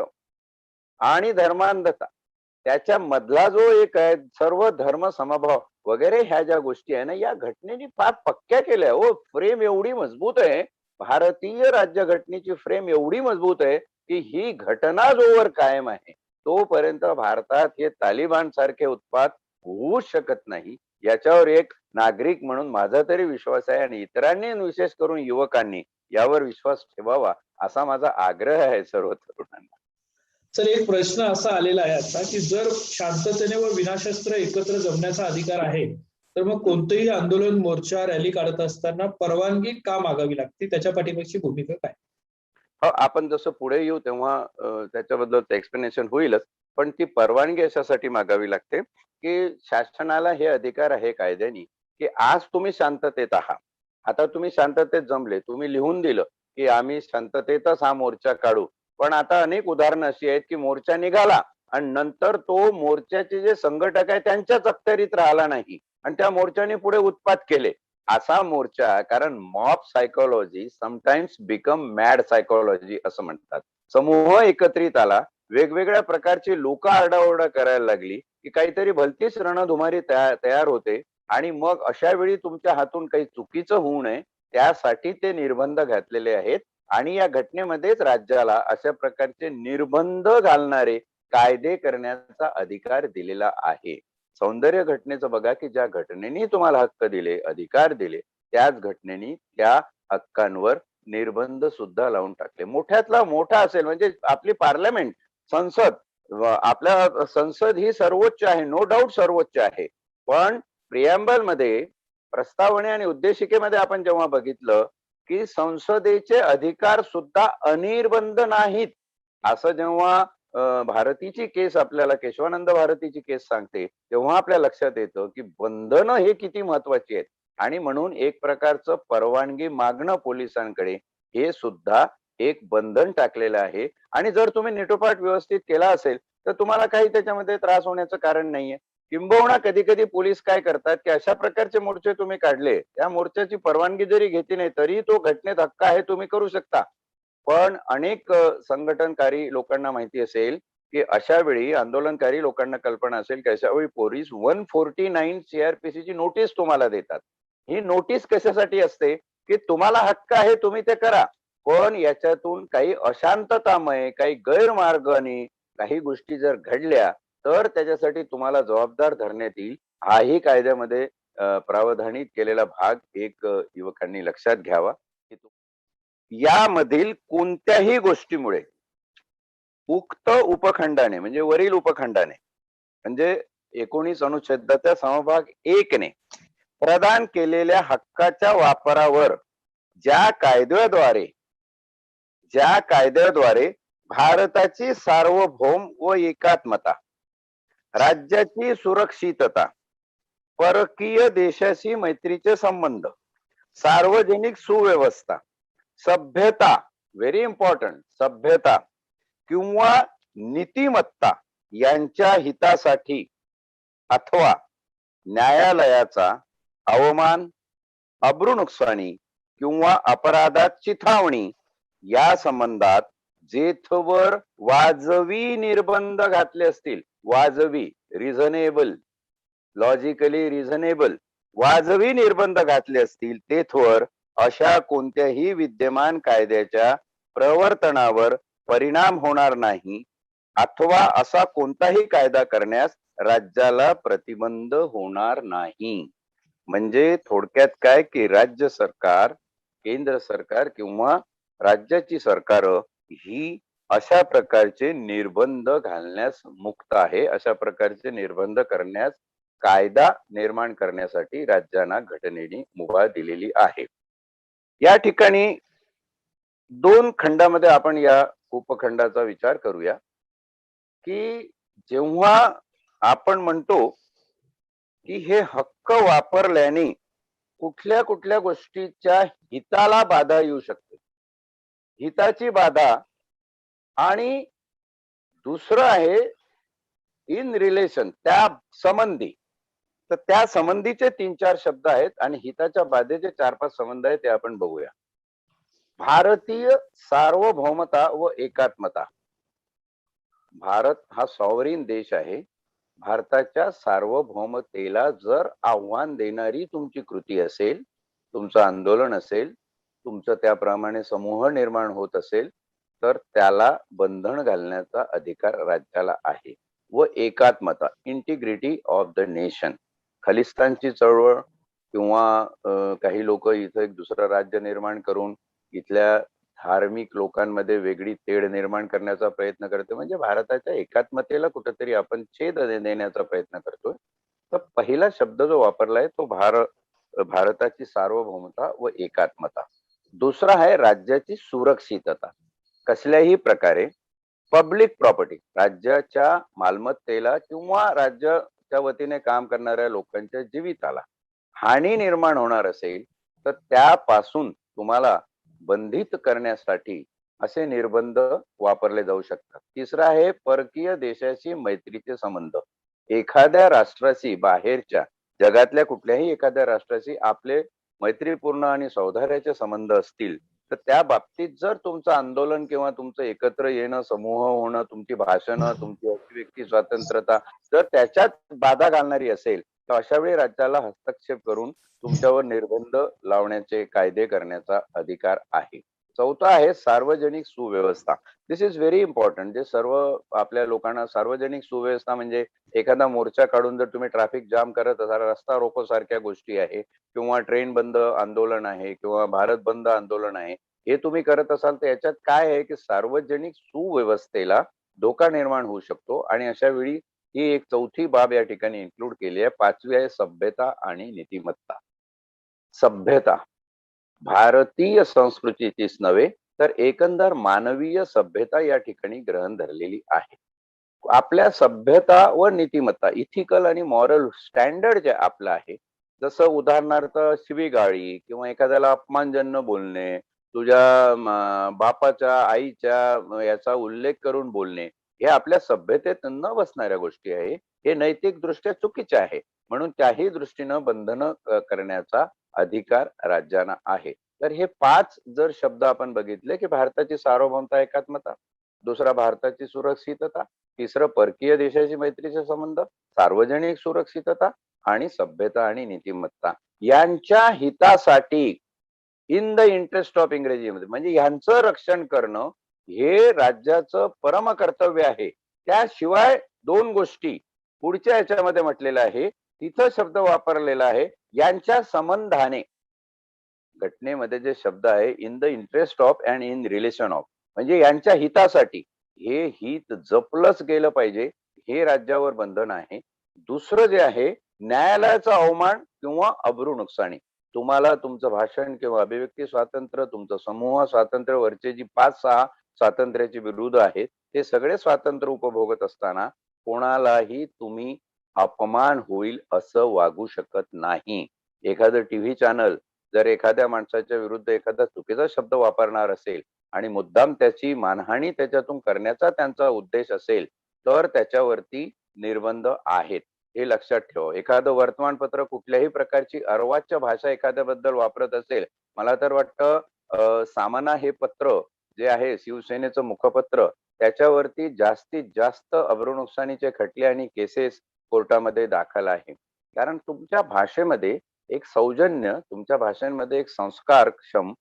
आणि धर्मांधता, त्याच्या मधला जो एक आहे सर्व धर्म समभाव वगैरे, ह्या ज्या गोष्टी आहे ना, या घटनेने फार पक्क्या केल्या हो. फ्रेम एवढी मजबूत आहे, भारतीय राज्यघटनेची फ्रेम एवढी मजबूत आहे की ही घटना जोवर कायम आहे तोपर्यंत भारतात हे तालिबान सारखे उत्पात होऊ शकत नाही. याच्यावर एक नागरिक म्हणून माझा तरी विश्वास आहे, आणि इतरांनी विशेष करून युवकांनी यावर विश्वास ठेवावा असा माझा आग्रह आहे सर्व तरुणांना. तर एक प्रश्न असा आलेला आहे आता की जर शांततेने व विनाशस्त्र एकत्र जमण्याचा अधिकार आहे तर मग कोणतंही आंदोलन, मोर्चा, रॅली काढत असताना परवानगी का मागावी लागते? त्याच्या पाठीमागची भूमिका काय? हो, आपण जसं पुढे येऊ तेव्हा त्याच्याबद्दल एक्सप्लेनेशन होईलच. पण ती परवानगी अशासाठी मागावी लागते की शासनाला हे अधिकार आहे कायद्याने की आज तुम्ही शांततेत आहात, आता तुम्ही शांततेत जमले, तुम्ही लिहून दिलं की आम्ही शांततेतच हा मोर्चा काढू. पण आता अनेक उदाहरणं अशी आहेत की मोर्चा निघाला आणि नंतर तो मोर्चाचे जे संघटक आहे त्यांच्याच अखत्यारीत राहिला नाही, आणि त्या मोर्चाने पुढे उत्पात केले. असा मोर्चा, कारण mob psychology sometimes become mad psychology असं म्हणतात. समूह एकत्रित आला, वेगवेगळ्या प्रकारची लोक आरडाओरडा करायला लागली की काहीतरी भलतीच रणधुमारी तयार होते. आणि मग अशा वेळी तुमच्या हातून काही चुकीचं होऊ नये त्यासाठी ते निर्बंध घातलेले आहेत. आणि या घटनेमध्येच राज्याला अशा प्रकारचे निर्बंध घालणारे कायदे करण्याचा अधिकार दिलेला आहे. सौंदर्य घटनेचं बघा की ज्या घटनेने तुम्हाला हक्क दिले, अधिकार दिले, त्याच घटनेने त्या हक्कांवर निर्बंध सुद्धा लावून टाकले. मोठ्यातला मोठा असेल म्हणजे आपली पार्लमेंट, संसद, आपल्या संसद ही सर्वोच्च आहे, नो डाऊट सर्वोच्च आहे. पण प्रिॲम्बल मध्ये, प्रस्तावने आणि उद्देशिकेमध्ये आपण जेव्हा बघितलं की संसदेचे अधिकार सुद्धा अनिर्बंध नाहीत, असं जेव्हा भारतीची केस आपल्याला, केशवानंद भारतीची केस सांगते, तेव्हा आपल्या लक्षात येतं की बंधनं हे किती महत्वाची आहेत. आणि म्हणून एक प्रकारचं परवानगी मागणं पोलिसांकडे हे सुद्धा एक बंधन टाकलेलं आहे. आणि जर तुम्ही निटोपाट व्यवस्थित केला असेल तर तुम्हाला काही त्याच्यामध्ये त्रास होण्याचं कारण नाहीये. किंबहुना कधी कधी पोलीस काय करतात की अशा प्रकारचे मोर्चे तुम्ही काढले, त्या मोर्चाची परवानगी जरी घेतली नाही तरी तो घटनेत हक्क आहे, तुम्ही करू शकता. पण अनेक संघटनकारी लोकांना माहिती असेल की अशा वेळी, आंदोलनकारी लोकांना कल्पना असेल की अशा वेळी पोलीस 149 CRPC ची नोटीस तुम्हाला देतात. ही नोटीस कशासाठी असते की तुम्हाला हक्क आहे, तुम्ही ते करा, पण याच्यातून काही अशांततामय, काही गैरमार्गाने काही गोष्टी जर घडल्या तर त्याच्यासाठी तुम्हाला जबाबदार धरण्यात येईल. हाही कायद्यामध्ये प्रावधानित केलेला भाग एक युवकांनी लक्षात घ्यावा. यामधील कोणत्याही गोष्टीमुळे उक्त उपखंडाने, म्हणजे वरील उपखंडाने, म्हणजे 19 अनुच्छेदाच्या समभाग 1 ने प्रदान केलेल्या हक्काच्या वापरावर ज्या कायद्याद्वारे भारताची सार्वभौम व एकात्मता, राज्याची सुरक्षितता, परकीय देशाशी मैत्रीचे संबंध, सार्वजनिक सुव्यवस्था, सभ्यता, व्हेरी इम्पॉर्टंट, सभ्यता किंवा नीतिमत्ता यांच्या हितासाठी अथवा न्यायालयाचा अवमान, अब्रूनुकसानी किंवा अपराधात चिथावणी या संबंधात जेथवर वाजवी निर्बंध घातले असतील, वाजवी, रिझनेबल, लॉजिकली रिझनेबल, वाजवी निर्बंध घातले असतील तेथवर अशा कोणत्याही विद्यमान कायद्याच्या प्रवर्तनावर परिणाम होणार नाही अथवा असा कोणताही कायदा करण्यास राज्याला प्रतिबंध होणार नाही. म्हणजे थोडक्यात काय की राज्य सरकार, केंद्र सरकार किंवा राज्याची सरकार ही अशा प्रकारचे निर्बंध घालण्यास मुक्त आहे. अशा प्रकारचे निर्बंध करण्यास, कायदा निर्माण करण्यासाठी राज्यांना घटनेने मुभा दिलेली आहे. या ठिकाणी 2 खंडामध्ये आपण या उपखंडाचा विचार करूया की जेव्हा आपण म्हणतो की हे हक्क वापरल्याने कुठल्या कुठल्या गोष्टीच्या हिताला बाधा येऊ शकते, हिताची बाधा, आणि दुसरं आहे इन रिलेशन, त्या संबंधी. तर त्या संबंधीचे 3-4 शब्द आहेत आणि हिताच्या बाधेचे 4-5 संबंध आहेत, ते आपण बघूया. भारतीय सार्वभौमता व एकात्मता. भारत हा सॉव्हरीन देश आहे. भारताच्या सार्वभौमतेला जर आव्हान देणारी तुमची कृती असेल, तुमचं आंदोलन असेल, तुमचं त्याप्रमाणे समूह निर्माण होत असेल तर त्याला बंधन घालण्याचा अधिकार राज्याला आहे. व एकात्मता, इंटिग्रिटी ऑफ द नेशन. खलिस्तानची चळवळ किंवा काही लोक इथं एक दुसरं राज्य निर्माण करून इथल्या धार्मिक लोकांमध्ये वेगळी तेढ निर्माण करण्याचा प्रयत्न करते, म्हणजे भारताच्या एकात्मतेला कुठेतरी आपण छेद देण्याचा प्रयत्न करतोय. तर पहिला शब्द जो वापरलाय तो भारताची सार्वभौमता व एकात्मता. दुसरा आहे राज्याची सुरक्षितता. कसल्याही प्रकारे पब्लिक प्रॉपर्टी, राज्याच्या मालमत्तेला किंवा राज्याच्या वतीने काम करणाऱ्या लोकांच्या जीविताला हानी निर्माण होणार असेल तर त्यापासून तुम्हाला बंधित करण्यासाठी असे निर्बंध वापरले जाऊ शकतात. तिसरा आहे परकीय देशाशी मैत्रीचे संबंध. एखाद्या राष्ट्राशी, बाहेरच्या जगातल्या कुठल्याही एखाद्या राष्ट्राशी आपले मैत्रीपूर्ण आणि सौहार्दाचे संबंध असतील तर त्या बाबतीत जर तुमचं आंदोलन किंवा तुमचं एकत्र येणं, समूह होणं, तुमची भाषणं, तुमची अभिव्यक्ती स्वातंत्र्यता जर त्याच्यात बाधा घालणारी असेल तर अशा वेळी राज्याला हस्तक्षेप करून तुमच्यावर निर्बंध लावण्याचे कायदे करण्याचा अधिकार आहे. चौथा आहे सार्वजनिक सुव्यवस्था. दिस इज व्हेरी इम्पॉर्टंट. जे सर्व आपल्या लोकांना सार्वजनिक सुव्यवस्था म्हणजे एखादा मोर्चा काढून जर तुम्ही ट्रॅफिक जाम करत असाल, रस्ता रोको सारख्या गोष्टी आहे किंवा ट्रेन बंद आंदोलन आहे किंवा भारत बंद आंदोलन आहे, हे तुम्ही करत असाल तर याच्यात काय आहे की सार्वजनिक सुव्यवस्थेला धोका निर्माण होऊ शकतो आणि अशा वेळी ही एक चौथी बाब या ठिकाणी इन्क्लूड केली आहे. पाचवी आहे सभ्यता आणि नीतिमत्ता. सभ्यता भारतीय संस्कृतीचीच नव्हे तर एकंदर मानवीय सभ्यता या ठिकाणी ग्रहण धरलेली आहे. आपल्या सभ्यता व नीतिमत्ता इथिकल आणि मॉरल स्टँडर्ड जे आपलं आहे, जसं उदाहरणार्थ शिवीगाळी किंवा एखाद्याला अपमानजन्य बोलणे, तुझ्या बापाच्या आईच्या याचा उल्लेख करून बोलणे, हे आपल्या सभ्यतेत न बसणाऱ्या गोष्टी आहे. हे नैतिक दृष्ट्या चुकीचे आहे. म्हणून त्याही दृष्टीनं बंधनं करण्याचा अधिकार राज्यांना आहे. तर हे 5 जर शब्द आपण बघितले की भारताची सार्वभौमता एकात्मता, दुसरा भारताची सुरक्षितता, तिसरं परकीय देशाशी मैत्रीचे संबंध, सार्वजनिक सुरक्षितता आणि सभ्यता आणि नीतिमत्ता यांच्या हितासाठी इन द इंटरेस्ट ऑफ इंग्रजीमध्ये म्हणजे यांचं रक्षण करणं हे राज्याचं परम कर्तव्य आहे. त्याशिवाय 2 गोष्टी पुढच्या याच्यामध्ये म्हटलेलं आहे, तिथं शब्द वापरलेला आहे यांच्या संबंधाने. घटनेमध्ये जे शब्द आहे in the interest of and in relation of म्हणजे यांच्या हितासाठी, हे हित जपलंच गेलं पाहिजे, हे राज्यावर बंधन आहे. दुसरं जे आहे न्यायालयाचा अवमान किंवा अब्रू नुकसानी. तुम्हाला तुमचं भाषण किंवा अभिव्यक्ती स्वातंत्र्य, तुमचं समूह स्वातंत्र्य वरचे जी 5-6 स्वातंत्र्याची विरुद्ध आहेत, ते सगळे स्वातंत्र्य उपभोगत असताना कोणालाही तुम्ही अपमान होईल असं वागू शकत नाही. एखादं टीव्ही चॅनल जर एखाद्या माणसाच्या विरुद्ध एखादा चुकीचा शब्द वापरणार असेल आणि मुद्दाम त्याची मानहानी त्याच्यातून करण्याचा त्यांचा उद्देश असेल तर त्याच्यावरती निर्बंध आहेत. हे लक्षात ठेवा. एखादं वर्तमानपत्र कुठल्याही प्रकारची अर्वाच्य भाषा एखाद्याबद्दल वापरत असेल, मला तर वाटतं सामना हे पत्र जे आहे शिवसेनेचं मुखपत्र, त्याच्यावरती जास्तीत जास्त अब्रू नुकसानीचे खटले आणि केसेस कोर्टामध्ये दाखल आहे. कारण तुमच्या भाषेमध्ये एक सौजन्य, तुमच्या भाषांमध्ये एक संस्कारक्षम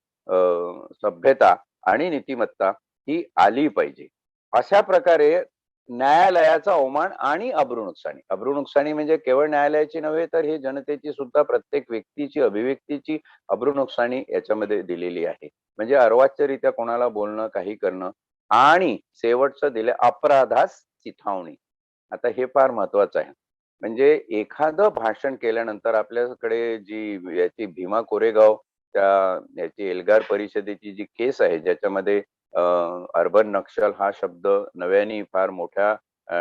सभ्यता आणि नीतिमत्ता ही आली पाहिजे. अशा प्रकारे न्यायालयाचा अवमान आणि अब्रू नुकसानी. अब्रू नुकसानी म्हणजे केवळ न्यायालयाची नव्हे तर ही जनतेची सुद्धा प्रत्येक व्यक्तीची अभिव्यक्तीची अब्रू नुकसानी याच्यामध्ये दिलेली आहे. म्हणजे अर्वाच्यरित्या कोणाला बोलणं, काही करणं आणि शेवटचं दिले अपराधास चिथावणी. आता हे फार महत्वाचं आहे. म्हणजे एखादं भाषण केल्यानंतर आपल्याकडे जी याची भीमा कोरेगाव त्या याची एल्गार परिषदेची जी केस आहे ज्याच्यामध्ये अर्बन नक्षल हा शब्द नव्याने फार मोठ्या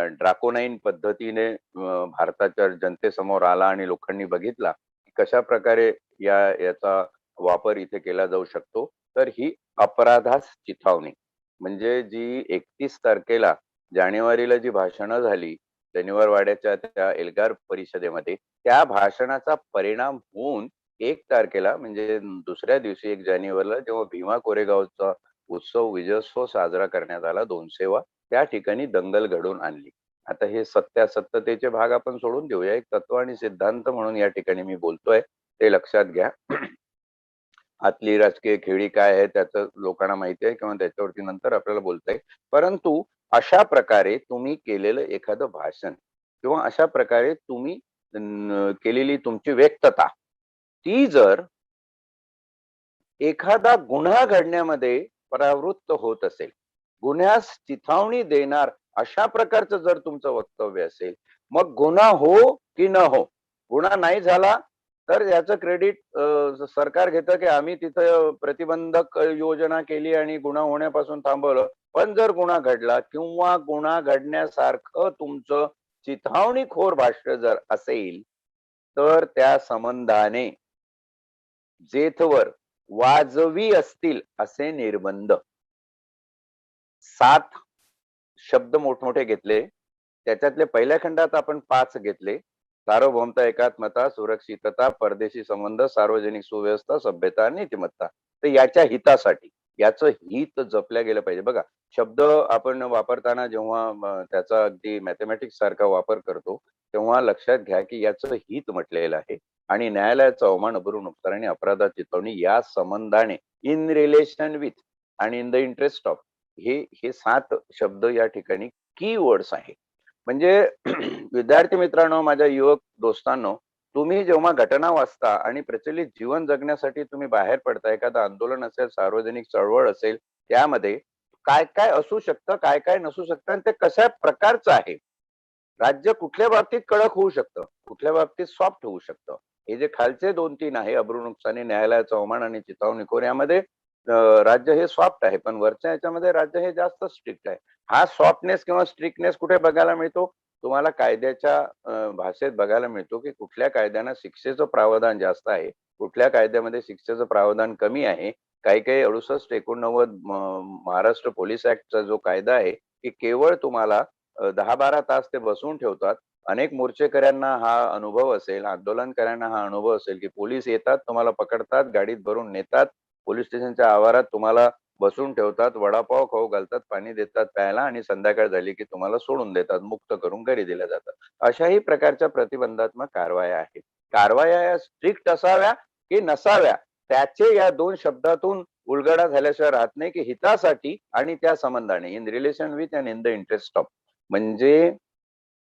ड्राकोनाईन पद्धतीने भारताच्या जनतेसमोर आला आणि लोकांनी बघितला की कशा प्रकारे याचा वापर इथे केला जाऊ शकतो. तर ही अपराधास चिथावणी म्हणजे जी 31 तारखेला जानेवारीला जी भाषणं झाली शनिवारवाड्याच्या त्या एल्गार परिषदेमध्ये, त्या भाषणाचा परिणाम होऊन 1 तारखेला म्हणजे दुसऱ्या दिवशी 1 जानेवारीला जेव्हा भीमा कोरेगावचा उत्सव विजयोत्सव साजरा करण्यात आला 200 वा, त्या ठिकाणी दंगल घडवून आणली. आता हे सत्यासत्यतेचे भाग आपण सोडून देऊया. एक तत्व आणि सिद्धांत म्हणून या ठिकाणी मी बोलतोय, ते लक्षात घ्या. आतली राजकीय खेळी काय आहे त्याचं लोकांना माहिती आहे किंवा त्याच्यावरती नंतर आपल्याला बोलता येईल. परंतु अशा प्रकारे तुम्ही केलेलं एखादं भाषण किंवा अशा प्रकारे तुम्ही केलेली तुमची व्यक्तता, ती जर एखादा गुन्हा घडण्यामध्ये परावृत्त होत असेल, गुन्ह्यास चिथावणी देणार अशा प्रकारचं जर तुमचं वक्तव्य असेल, मग गुन्हा हो की न हो, गुन्हा नाही झाला तर याचं क्रेडिट सरकार घेतं की आम्ही तिथं प्रतिबंधक योजना केली आणि गुन्हा होण्यापासून थांबवलं. पण जर गुन्हा घडला किंवा गुन्हा घडण्यासारखं तुमचं चिथावणीखोर भाष्य जर असेल तर त्या संबंधाने जेथवर वाजवी असतील असे निर्बंध 7 शब्द मोठमोठे घेतले. त्याच्यातले पहिल्या खंडात आपण 5 घेतले. सार्वभौमता, एकात्मता, सुरक्षितता, परदेशी संबंध, सार्वजनिक सुव्यवस्था, सभ्यता आणि नीतिमत्ता. तर याच्या हितासाठी याचं हित जपल्या गेलं पाहिजे. बघा शब्द आपण वापरताना जेव्हा त्याचा अगदी मॅथमॅटिक्स सारखा वापर करतो तेव्हा लक्षात घ्या की याचं हित म्हटलेलं आहे आणि न्यायालयाचा अवमान, अब्रू नुकसान आणि अपराधात चिथावणी या संबंधाने इन रिलेशन विथ आणि इन द इंटरेस्ट ऑफ, हे 7 शब्द या ठिकाणी कीवर्ड्स आहेत. म्हणजे विद्यार्थी मित्रांनो, माझ्या युवक दोस्तांनो, तुम्ही जेव्हा घटना वाचता आणि प्रचलित जीवन जगण्यासाठी तुम्ही बाहेर पडता, एखादं आंदोलन असेल, सार्वजनिक चळवळ असेल, त्यामध्ये काय काय असू शकतं, काय काय नसू शकतं आणि ते कशा प्रकारचं आहे. राज्य कुठल्या बाबतीत कडक होऊ शकतं, कुठल्या बाबतीत सॉफ्ट होऊ शकतं. हे जे खालचे 2-3 आहे, अब्रू नुकसानी, न्यायालयाचा अवमान आणि चिथावणीखोर, यामध्ये राज्य हे सॉफ्ट आहे, पण वरच्या याच्यामध्ये राज्य हे जास्त स्ट्रिक्ट आहे. हा सॉफ्टनेस किंवा स्ट्रिक्टनेस कुठे बघायला मिळतो? तुम्हाला कायद्याच्या भाषेत बघायला मिळतो, की कुठल्या कायद्यानं शिक्षेचं प्रावधान जास्त आहे, कुठल्या कायद्यामध्ये शिक्षेचं प्रावधान कमी आहे. काही काही 68-89 महाराष्ट्र पोलीस ऍक्टचा जो कायदा आहे, की केवळ तुम्हाला 10-12 तास ते बसवून ठेवतात. अनेक मोर्चेकऱ्यांना हा अनुभव असेल, आंदोलनकऱ्यांना हा अनुभव असेल, की पोलीस येतात, तुम्हाला पकडतात, गाडीत भरून नेतात, पोलीस स्टेशनच्या आवारात तुम्हाला बसून ठेवतात, वडापाव खाऊ घालतात, पाणी देतात प्यायला आणि संध्याकाळ झाली की तुम्हाला सोडून देतात, मुक्त करून घरी दिल्या जातात. अशाही प्रकारच्या प्रतिबंधात्मक कारवाया आहेत. कारवाया या स्ट्रिक्ट असाव्या की नसाव्या, त्याचे या 2 शब्दातून उलगडा झाल्याशिवाय राहत नाही, की हितासाठी आणि त्या संबंधाने, in relation with and in the interest of. म्हणजे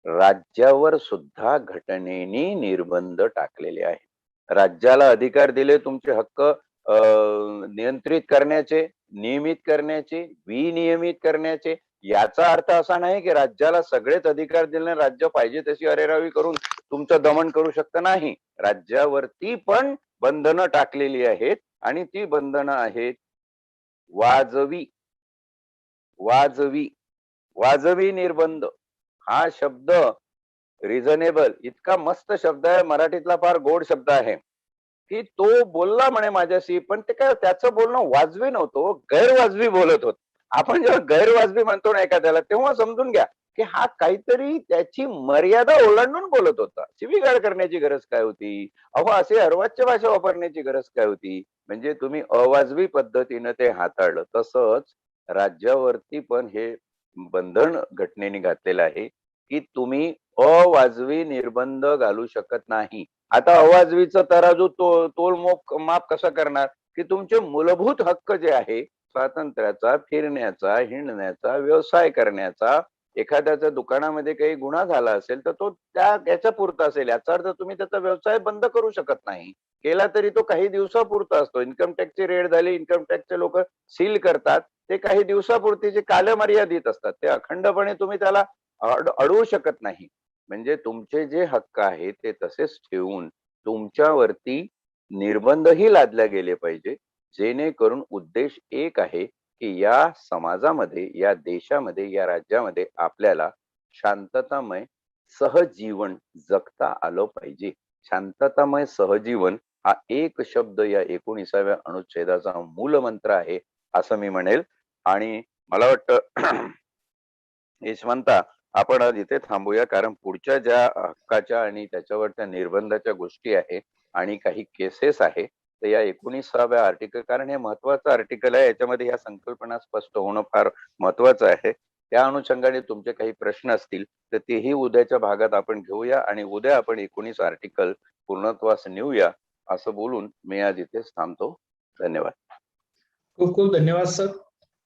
राज्यावर सुद्धा घटनेने निर्बंध टाकलेले आहेत. राज्याला अधिकार दिले तुमचे हक्क नियंत्रित करण्याचे, नियमित करण्याचे, विनियमित करण्याचे. याचा अर्थ असा नाही की राज्याला सगळेच अधिकार दिले, राज्य पाहिजे तशी अरेरावी करून तुमचं दमन करू शकतं, नाही. राज्यावरती पण बंधनं टाकलेली आहेत आणि ती बंधनं आहेत वाजवी वाजवी वाजवी निर्बंध. हा शब्द रिझनेबल इतका मस्त शब्द आहे, मराठीतला फार गोड शब्द आहे, की तो बोलला म्हणे माझ्याशी, पण ते काय त्याचं बोलणं वाजवी नव्हतं, गैरवाजवी बोलत होत. आपण जेव्हा गैरवाजवी म्हणतो ना एखाद्याला, तेव्हा समजून घ्या की हा काहीतरी त्याची मर्यादा ओलांडून बोलत होता. शिवीगाळ करण्याची गरज काय होती? अहो, असे अर्वाच्य भाषा वापरण्याची गरज काय होती? म्हणजे तुम्ही अवाजवी पद्धतीनं ते हाताळलं. तसंच राज्यावरती पण हे बंधन घटनेने घातलेलं आहे, की तुम्ही अवाजवी निर्बंध घालू शकत नाही. आता अवाजवीचा तराजू माप कसा करणार? की तुमचे मूलभूत हक्क जे आहे, स्वातंत्र्याचा, फिरण्याचा, हिंडण्याचा, व्यवसाय करण्याचा, एखाद्याच्या दुकानामध्ये काही गुन्हा झाला असेल तर तो त्या याच्या पुरता असेल. याचा अर्थ तुम्ही त्याचा व्यवसाय बंद करू शकत नाही. केला तरी तो काही दिवसापुरता असतो. इन्कम टॅक्सची रेड झाली, इन्कम टॅक्सचे लोक सील करतात. ते काही दिवसापुरतीचे कालमर्यादित असतात. ते अखंडपणे तुम्ही त्याला अडवू शकत नाही. म्हणजे तुमचे जे हक्क आहेत ते तसेच ठेवून तुमच्यावरती निर्बंधही लादले गेले पाहिजे, जेणेकरून उद्देश एक आहे की या समाजामध्ये, या देशामध्ये, या राज्यामध्ये आपल्याला शांततामय सहजीवन जगता आलं पाहिजे. शांततामय सहजीवन हा एक शब्द या 19व्या अनुच्छेदाचा मूलमंत्र आहे असं मी म्हणेल. आणि मला वाटतं यशवंता, आपण आज इथे थांबूया, कारण पुढच्या ज्या हक्काच्या आणि त्याच्यावरच्या निर्बंधाच्या गोष्टी आहे आणि काही केसेस आहे, तर या 19व्या आर्टिकल, कारण हे महत्वाचं आर्टिकल आहे, याच्यामध्ये ह्या संकल्पना स्पष्ट होणं फार महत्वाचं आहे. त्या अनुषंगाने तुमचे काही प्रश्न असतील तर तेही उद्याच्या भागात आपण घेऊया आणि उद्या आपण 19 आर्टिकल पूर्णत्वास नेऊया असं बोलून मी आज इथेच थांबतो. धन्यवाद. खूप खूप धन्यवाद सर.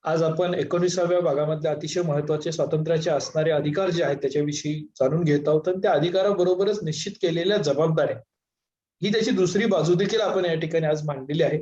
आज आपण 19व्या भागामधले अतिशय महत्वाचे स्वातंत्र्याचे असणारे अधिकार जे आहेत त्याच्याविषयी जाणून घेत आहोत, आणि त्या अधिकाराबरोबरच निश्चित केलेल्या जबाबदाऱ्या ही त्याची दुसरी बाजू देखील आपण या ठिकाणी आज मांडलेली आहे.